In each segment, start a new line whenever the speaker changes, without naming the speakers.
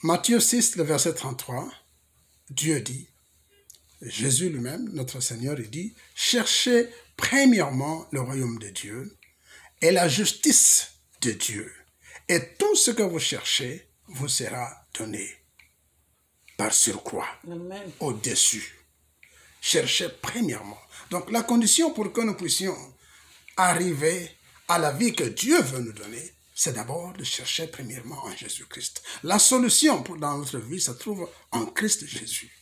Matthieu 6, le verset 33, Dieu dit, Jésus lui-même, notre Seigneur, il dit, cherchez premièrement le royaume de Dieu et la justice de Dieu. Et tout ce que vous cherchez vous sera donné par surcroît, au-dessus. Cherchez premièrement. Donc la condition pour que nous puissions arriver à la vie que Dieu veut nous donner, c'est d'abord de chercher premièrement en Jésus-Christ. La solution dans notre vie se trouve en Christ Jésus.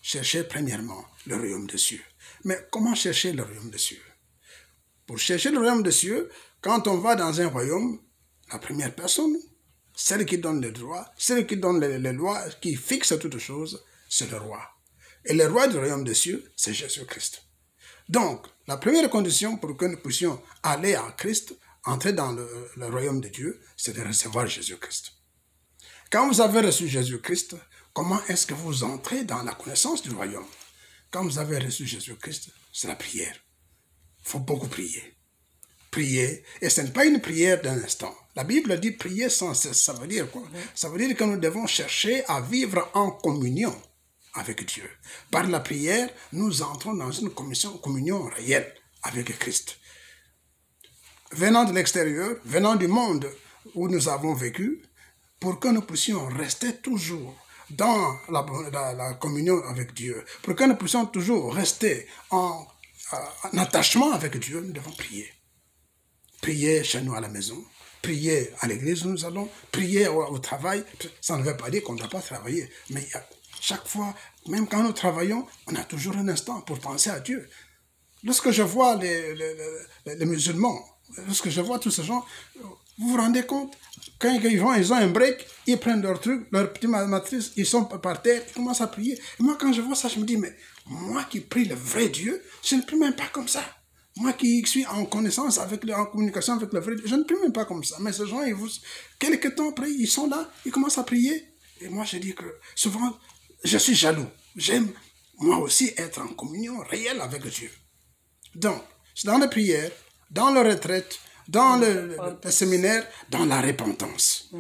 Chercher premièrement le royaume des cieux. Mais comment chercher le royaume des cieux? Pour chercher le royaume des cieux, quand on va dans un royaume, la première personne, celle qui donne les droits, celle qui donne les lois, qui fixe toutes choses, c'est le roi. Et le roi du royaume des cieux, c'est Jésus-Christ. Donc, la première condition pour que nous puissions aller en Christ, entrer dans le royaume de Dieu, c'est de recevoir Jésus-Christ. Quand vous avez reçu Jésus-Christ, comment est-ce que vous entrez dans la connaissance du royaume? Quand vous avez reçu Jésus-Christ, c'est la prière. Il faut beaucoup prier. Prier, et ce n'est pas une prière d'un instant. La Bible dit prier sans cesse. Ça veut dire quoi? Ça veut dire que nous devons chercher à vivre en communion avec Dieu. Par la prière, nous entrons dans une communion réelle avec Christ. Venant de l'extérieur, venant du monde où nous avons vécu, pour que nous puissions rester toujours dans la communion avec Dieu, pour que nous puissions toujours rester en attachement avec Dieu, nous devons prier. Prier chez nous à la maison, prier à l'église où nous allons, prier au travail. Ça ne veut pas dire qu'on ne doit pas travailler, mais chaque fois, même quand nous travaillons, on a toujours un instant pour penser à Dieu. Lorsque je vois les musulmans, lorsque je vois tous ces gens, vous vous rendez compte, quand ils ont un break, ils prennent leur truc, leur petite matrice, ils sont par terre, ils commencent à prier. Et moi, quand je vois ça, je me dis, mais moi qui prie le vrai Dieu, je ne prie même pas comme ça. Moi qui suis en connaissance, en communication avec le vrai Dieu, je ne prie même pas comme ça. Mais ces gens, quelques temps après, ils sont là, ils commencent à prier. Et moi, je dis que souvent, je suis jaloux. J'aime, moi aussi, être en communion réelle avec Dieu. Donc, c'est dans la prière, dans la retraite, dans le séminaire, dans la repentance.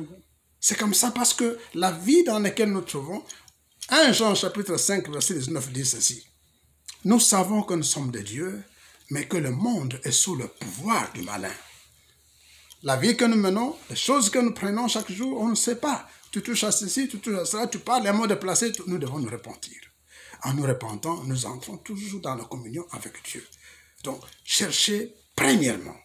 C'est comme ça parce que la vie dans laquelle nous trouvons, 1 Jean chapitre 5, verset 19 dit ceci. Nous savons que nous sommes de Dieu, mais que le monde est sous le pouvoir du malin. La vie que nous menons, les choses que nous prenons chaque jour, on ne sait pas. Tu touches à ceci, tu touches à cela, tu parles les mots déplacés, nous devons nous repentir. En nous repentant, nous entrons toujours dans la communion avec Dieu. Donc, cherchez premièrement,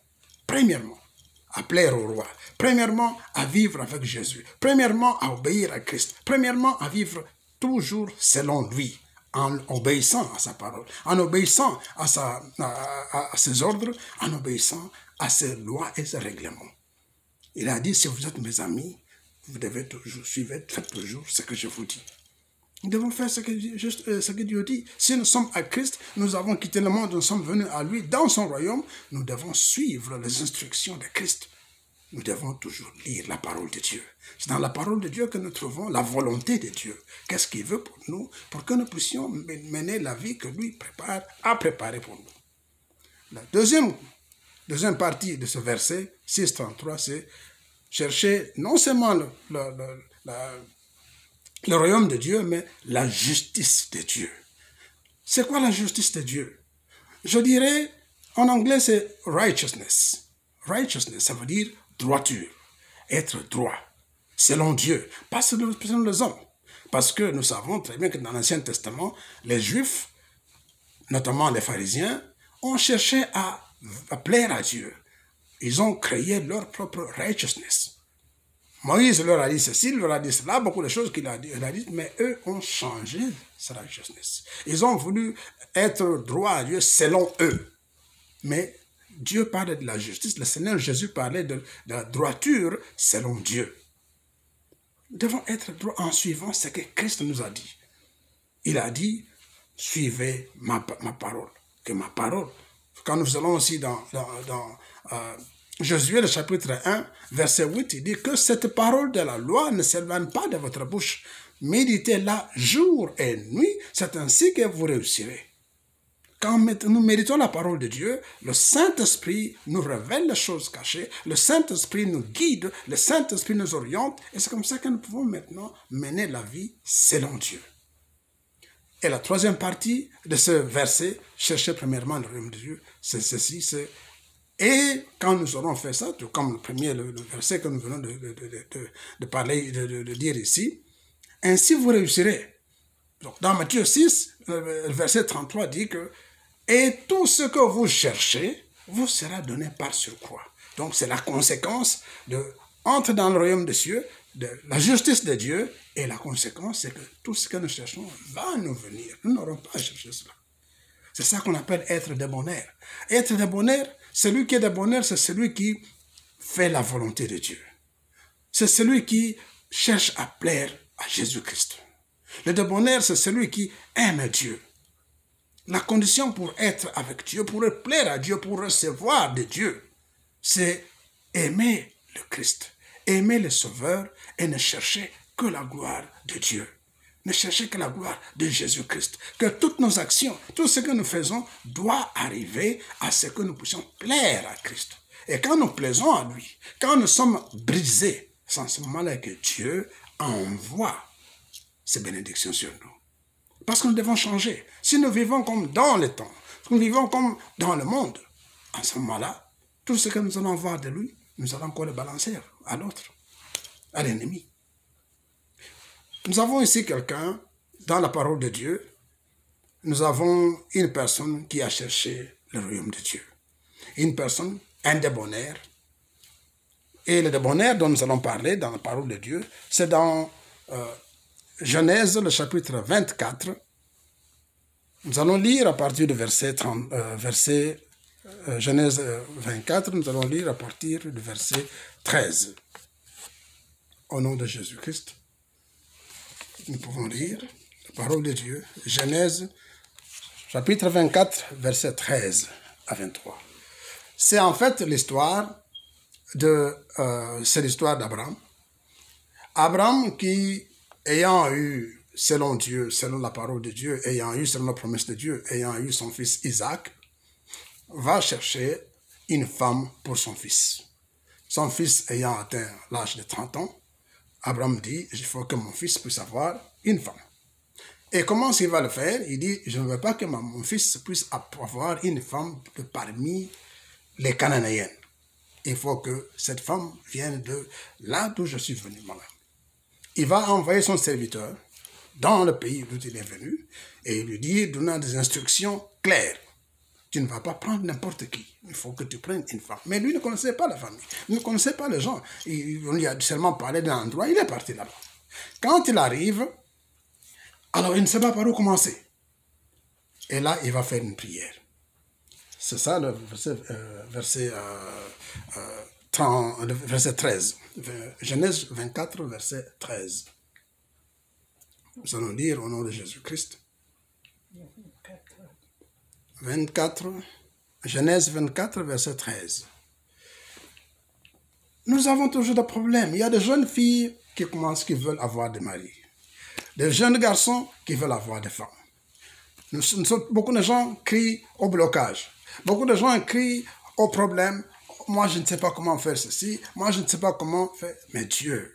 à plaire au roi, premièrement, à vivre avec Jésus, premièrement, à obéir à Christ, premièrement, à vivre toujours selon lui, en obéissant à sa parole, en obéissant à ses ordres, en obéissant à ses lois et ses règlements. Il a dit, si vous êtes mes amis, vous devez toujours suivre, faites toujours ce que je vous dis. Nous devons faire ce que Dieu dit. Si nous sommes à Christ, nous avons quitté le monde, nous sommes venus à lui dans son royaume, nous devons suivre les instructions de Christ. Nous devons toujours lire la parole de Dieu. C'est dans la parole de Dieu que nous trouvons la volonté de Dieu. Qu'est-ce qu'il veut pour nous, pour que nous puissions mener la vie que lui a préparée pour nous. La deuxième partie de ce verset, 6.33, c'est chercher non seulement le royaume de Dieu, mais la justice de Dieu. C'est quoi la justice de Dieu? Je dirais, en anglais, c'est righteousness. Righteousness, ça veut dire droiture, être droit, selon Dieu, pas selon les hommes. Parce que nous savons très bien que dans l'Ancien Testament, les Juifs, notamment les pharisiens, ont cherché à plaire à Dieu. Ils ont créé leur propre righteousness. Moïse leur a dit ceci, il leur a dit cela, beaucoup de choses qu'il a dit, mais eux ont changé sa righteousness. Ils ont voulu être droits à Dieu selon eux. Mais Dieu parlait de la justice, le Seigneur Jésus parlait de la droiture selon Dieu. Nous devons être droits en suivant ce que Christ nous a dit. Il a dit, suivez ma parole. Que ma parole, quand nous allons aussi dans Josué, le chapitre 1, verset 8, il dit que cette parole de la loi ne s'éloigne pas de votre bouche. Méditez-la jour et nuit, c'est ainsi que vous réussirez. quand nous méditons la parole de Dieu, le Saint-Esprit nous révèle les choses cachées, le Saint-Esprit nous guide, le Saint-Esprit nous oriente, et c'est comme ça que nous pouvons maintenant mener la vie selon Dieu. Et la troisième partie de ce verset, chercher premièrement le royaume de Dieu, c'est ceci, c'est et quand nous aurons fait ça, tout comme le verset que nous venons de parler, de dire ici, ainsi vous réussirez. Donc dans Matthieu 6, le verset 33 dit que et tout ce que vous cherchez vous sera donné par surcroît. Donc c'est la conséquence de entre dans le royaume des cieux, de la justice de Dieu, et la conséquence c'est que tout ce que nous cherchons va nous venir. Nous n'aurons pas à chercher cela. C'est ça qu'on appelle être de bonheur. Être de bonheur, celui qui est de bonheur, c'est celui qui fait la volonté de Dieu. C'est celui qui cherche à plaire à Jésus-Christ. Le de bonheur, c'est celui qui aime Dieu. La condition pour être avec Dieu, pour plaire à Dieu, pour recevoir de Dieu, c'est aimer le Christ, aimer le Sauveur et ne chercher que la gloire de Dieu. Ne chercher que la gloire de Jésus-Christ. Que toutes nos actions, tout ce que nous faisons doit arriver à ce que nous puissions plaire à Christ. Et quand nous plaisons à lui, quand nous sommes brisés, c'est en ce moment-là que Dieu envoie ses bénédictions sur nous. Parce que nous devons changer. Si nous vivons comme dans le temps, si nous vivons comme dans le monde, en ce moment-là, tout ce que nous allons voir de lui, nous allons encore le balancer à l'autre, à l'ennemi. Nous avons ici quelqu'un, dans la parole de Dieu, nous avons une personne qui a cherché le royaume de Dieu. Une personne, un débonnaire. Et le débonnaire dont nous allons parler dans la parole de Dieu, c'est dans Genèse, le chapitre 24. Nous allons lire à partir du Genèse 24, nous allons lire à partir du verset 13. Au nom de Jésus-Christ, nous pouvons lire la parole de Dieu. Genèse, chapitre 24, verset 13 à 23. C'est en fait l'histoire d'Abraham. Abraham qui, ayant eu, selon Dieu, selon la parole de Dieu, ayant eu, selon la promesse de Dieu, ayant eu son fils Isaac, va chercher une femme pour son fils. Son fils ayant atteint l'âge de 30 ans, Abraham dit, il faut que mon fils puisse avoir une femme. Et comment il va le faire? Il dit, je ne veux pas que mon fils puisse avoir une femme de parmi les Cananéennes. Il faut que cette femme vienne de là d'où je suis venu moi-même. Il va envoyer son serviteur dans le pays d'où il est venu et il lui dit, donnant des instructions claires. Tu ne vas pas prendre n'importe qui. Il faut que tu prennes une femme. Mais lui ne connaissait pas la famille. Il ne connaissait pas les gens. On lui a seulement parlé d'un endroit. Il est parti là-bas. Quand il arrive, alors il ne sait pas par où commencer. Et là, il va faire une prière. C'est ça le verset 13. Genèse 24, verset 13. Nous allons lire au nom de Jésus-Christ. 24, Genèse 24, verset 13. Nous avons toujours des problèmes. Il y a des jeunes filles qui veulent avoir des maris. Des jeunes garçons qui veulent avoir des femmes. Beaucoup de gens crient au blocage. Beaucoup de gens crient au problème. Moi, je ne sais pas comment faire ceci. Moi, je ne sais pas comment faire. Mais Dieu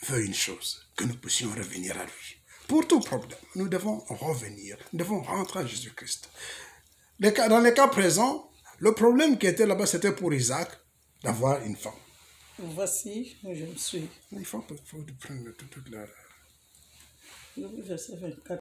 veut une chose, que nous puissions revenir à lui. Pour tout problème, nous devons revenir. Nous devons rentrer à Jésus-Christ. Dans les cas présents, le problème qui était là-bas, c'était pour Isaac d'avoir une femme.
Voici, je me suis.
Il faut prendre toute la...
Verset 24.